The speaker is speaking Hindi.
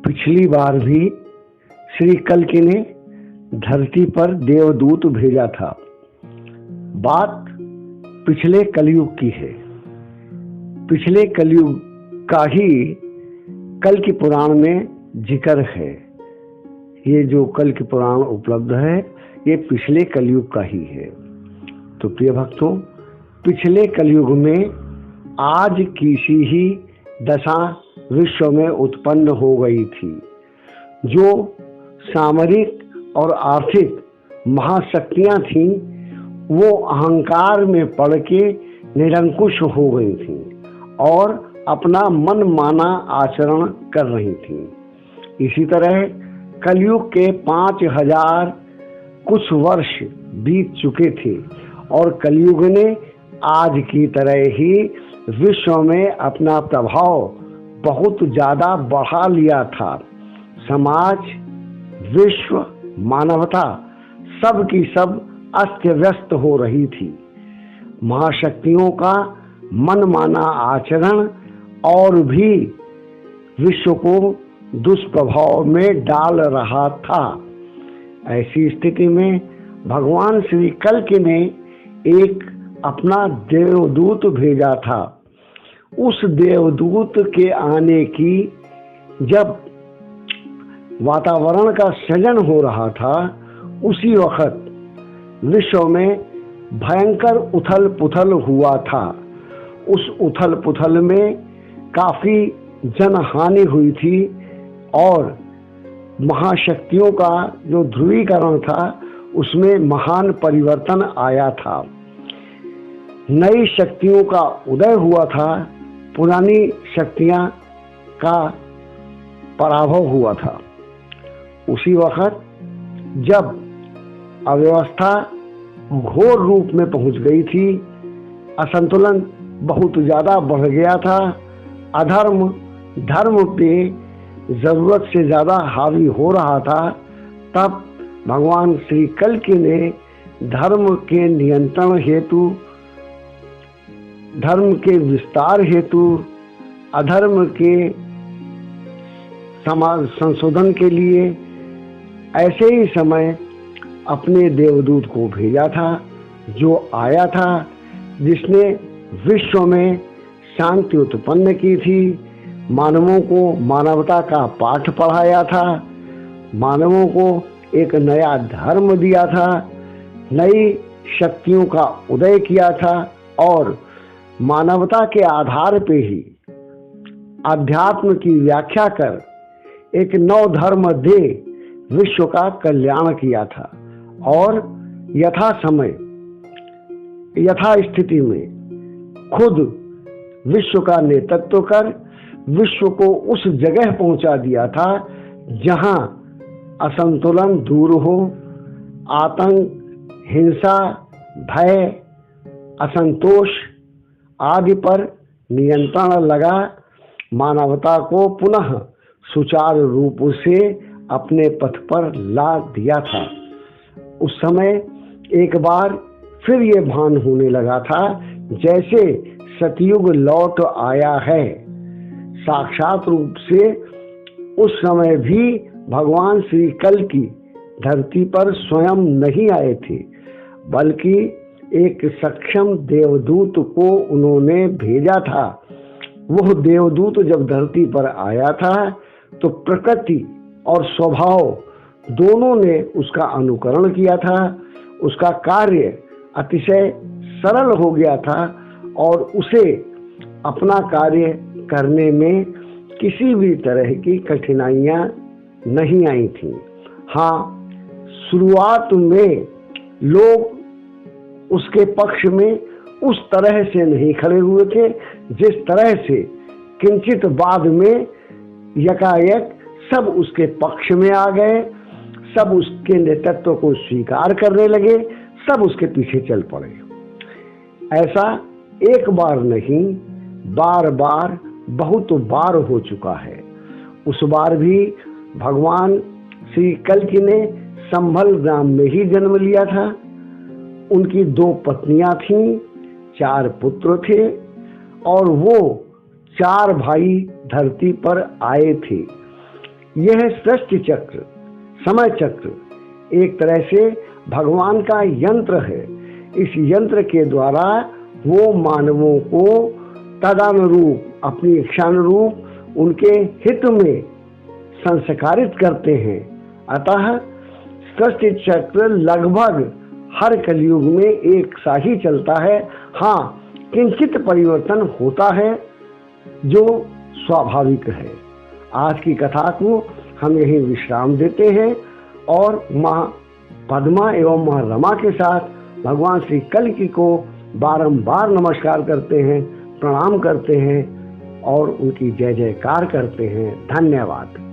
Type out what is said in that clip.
पिछली बार भी श्री कल्कि ने धरती पर देवदूत भेजा था। बात पिछले कलयुग की है। पिछले कलयुग का ही कल्कि पुराण में जिक्र है। ये जो कल्कि पुराण उपलब्ध है ये पिछले कलयुग का ही है। तो प्रिय भक्तों, पिछले कलयुग में आज की सी ही दशा विश्व में उत्पन्न हो गई थी, जो सामरिक और आर्थिक महाशक्तियां थीं वो अहंकार में पड़ के निरंकुश हो गई थीं और अपना मन माना आचरण कर रही थीं। इसी तरह कलयुग के 5000 कुछ वर्ष बीत चुके थे और कलयुग ने आज की तरह ही विश्व में अपना प्रभाव बहुत ज़्यादा बढ़ा लिया था। समाज, विश्व, मानवता सब की सब अस्त व्यस्त हो रही थी। महाशक्तियों का मनमाना आचरण और भी विश्व को दुष्प्रभाव में डाल रहा था। ऐसी स्थिति में भगवान श्री कल्कि ने एक अपना देवदूत भेजा था। उस देवदूत के आने की जब वातावरण का सृजन हो रहा था, उसी वक्त विश्व में भयंकर उथल पुथल हुआ था। उस उथल पुथल में काफी जनहानि हुई थी और महाशक्तियों का जो ध्रुवीकरण था उसमें महान परिवर्तन आया था। नई शक्तियों का उदय हुआ था, पुरानी शक्तियां का पराभव हुआ था। उसी वक्त जब अव्यवस्था घोर रूप में पहुंच गई थी, असंतुलन बहुत ज़्यादा बढ़ गया था, अधर्म धर्म पे ज़रूरत से ज़्यादा हावी हो रहा था, तब भगवान श्री कल्कि ने धर्म के नियंत्रण हेतु, धर्म के विस्तार हेतु, अधर्म के समाज संशोधन के लिए ऐसे ही समय अपने देवदूत को भेजा था, जो आया था, जिसने विश्व में शांति उत्पन्न की थी, मानवों को मानवता का पाठ पढ़ाया था, मानवों को एक नया धर्म दिया था, नई शक्तियों का उदय किया था और मानवता के आधार पे ही अध्यात्म की व्याख्या कर एक नव धर्म दे विश्व का कल्याण किया था और यथा समय यथा स्थिति में खुद विश्व का नेतृत्व कर विश्व को उस जगह पहुंचा दिया था जहां असंतुलन दूर हो, आतंक, हिंसा, भय, असंतोष आदि पर नियंत्रण लगा, मानवता को पुनः सुचारू रूप से अपने पथ पर ला दिया था। उस समय एक बार फिर ये भान होने लगा था जैसे सतयुग लौट आया है। साक्षात रूप से उस समय भी भगवान श्री कल्कि धरती पर स्वयं नहीं आए थे, बल्कि एक सक्षम देवदूत को उन्होंने भेजा था। वह देवदूत जब धरती पर आया था तो प्रकृति और स्वभाव दोनों ने उसका अनुकरण किया था। उसका कार्य अतिशय सरल हो गया था और उसे अपना कार्य करने में किसी भी तरह की कठिनाइयां नहीं आई थी। हाँ, शुरुआत में लोग उसके पक्ष में उस तरह से नहीं खड़े हुए थे जिस तरह से किंचित बाद में यकायक सब उसके पक्ष में आ गए, सब उसके नेतृत्व को स्वीकार करने लगे, सब उसके पीछे चल पड़े। ऐसा एक बार नहीं, बार बार बहुत बार हो चुका है। उस बार भी भगवान श्री कल्कि ने संभल ग्राम में ही जन्म लिया था। उनकी 2 पत्नियां थीं, 4 पुत्र थे और वो 4 भाई धरती पर आए थे। यह सृष्टि चक्र, समय चक्र एक तरह से भगवान का यंत्र है। इस यंत्र के द्वारा वो मानवों को तदनुरूप, अपनी इच्छानुरूप उनके हित में संस्कारित करते हैं। अतः सृष्टि चक्र लगभग हर कलयुग में एक सा ही चलता है। हाँ, किंचित परिवर्तन होता है जो स्वाभाविक है। आज की कथा को हम यही विश्राम देते हैं और माँ पद्मा एवं माँ रमा के साथ भगवान श्री कल्कि को बारंबार नमस्कार करते हैं, प्रणाम करते हैं और उनकी जय जयकार करते हैं। धन्यवाद।